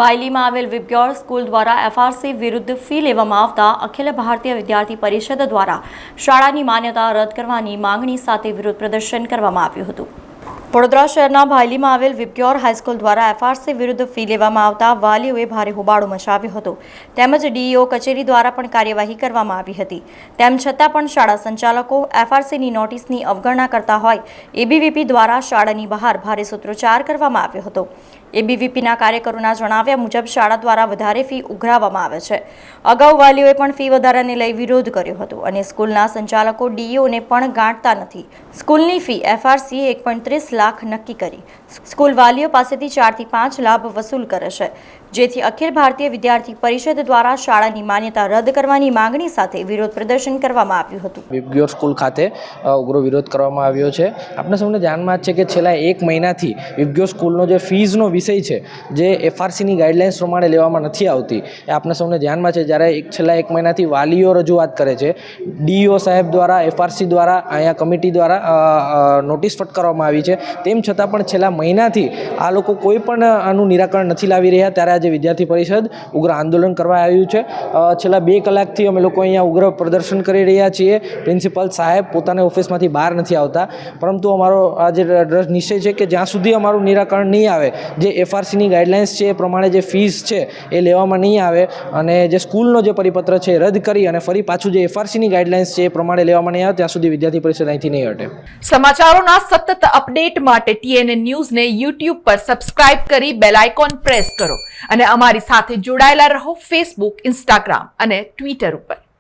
બાયલીમાં આવેલ વિબ્યોર સ્કૂલ દ્વારા એફઆરસી વિરુદ્ધ ફી લેવામાં આવતા અખિલ ભારતીય વિદ્યાર્થી પરિષદ દ્વારા શાળાની માન્યતા રદ કરવાની માંગણી સાથે વિરોધ પ્રદર્શન કરવામાં આવ્યું હતું। વડોદરા શહેરના બાયલીમાં આવેલ વિબ્યોર હાઈસ્કૂલ દ્વારા એફઆરસી વિરુદ્ધ ફી લેવામાં આવતા વાલીઓએ ભારે હોબાળો મચાવ્યો હતો તેમજ ડીઈઓ કચેરી દ્વારા પણ કાર્યવાહી કરવામાં આવી હતી। તેમ છતાં પણ શાળા સંચાલકો એફઆરસીની નોટિસની અવગણના કરતા હોય એબીવીપી દ્વારા શાળાની બહાર ભારે સૂત્રોચ્ચાર કરવામાં આવ્યો હતો। એબીવીપીના કાર્યકરોના જણાવ્યા મુજબ શાળા દ્વારા વધારે ફી ઉઘરાવવામાં આવે છે। અગાઉ વાલીઓએ પણ ફી વધારાને લઈ વિરોધ કર્યો હતો અને સ્કૂલના સંચાલકો ડીઈઓને પણ ગાંઠતા નથી। સ્કૂલની ફી એફઆરસી 1.30 લાખ નક્કી કરી સ્કૂલ વાલીઓ પાસેથી 4 થી 5 લાખ વસૂલ કરે છે, જેથી અખિલ ભારતીય વિદ્યાર્થી પરિષદ દ્વારા શાળાની માન્યતા રદ કરવાની માંગણી સાથે વિરોધ પ્રદર્શન કરવામાં આવ્યું હતું। વિબ્યોર સ્કૂલ ખાતે ઉગ્ર વિરોધ કરવામાં આવ્યો છે। આપણે સૌને ધ્યાનમાં છે કે છેલ્લા 1 મહિનાથી વિબ્યોર સ્કૂલનો જે ફીઝનો વિષય છે જે એફઆરસીની ગાઈડલાઇન્સ પ્રમાણે લેવામાં નથી આવતી એ આપણે સૌને ધ્યાનમાં છે। જ્યારે છેલ્લા 1 મહિનાથી વાલીઓ રજૂઆત કરે છે, ડીઈઓ સાહેબ દ્વારા એફઆરસી દ્વારા અહીંયા કમિટી દ્વારા નોટિસ ફટકારવામાં આવી છે, તેમ છતાં પણ છેલ્લા મહિનાથી આ લોકો કોઈ પણ આનું નિરાકરણ નથી લાવી રહ્યા। ત્યારે આજે વિદ્યાર્થી પરિષદ ઉગ્ર આંદોલન કરવા આવ્યું છે। છેલ્લા 2 કલાકથી અમે લોકો અહીંયા ઉગ્ર પ્રદર્શન કરી રહ્યા છીએ। પ્રિન્સિપલ સાહેબ પોતાના ઓફિસમાંથી બહાર નથી આવતા, પરંતુ અમારો આજે નિશ્ચય છે કે જ્યાં સુધી અમારું નિરાકરણ નહીં આવે, જે એફઆરસીની ગાઈડલાઇન્સ છે એ પ્રમાણે જે ફીસ છે એ લેવામાં નહીં આવે અને જે સ્કૂલનો જે પરિપત્ર છે એ રદ કરી અને ફરી પાછું જે એફઆરસીની ગાઈડલાઇન્સ છે એ પ્રમાણે લેવામાં નહીં આવે ત્યાં સુધી વિદ્યાર્થી પરિષદ અહીંથી નહીં હટે। સમાચારોના સતત અપડેટ માટે TNN ન્યૂઝને YouTube પર સબસ્ક્રાઇબ કરી બેલ આઇકોન પ્રેસ કરો અને અમારી સાથે જોડાયેલા રહો Facebook, Instagram અને Twitter ઉપર।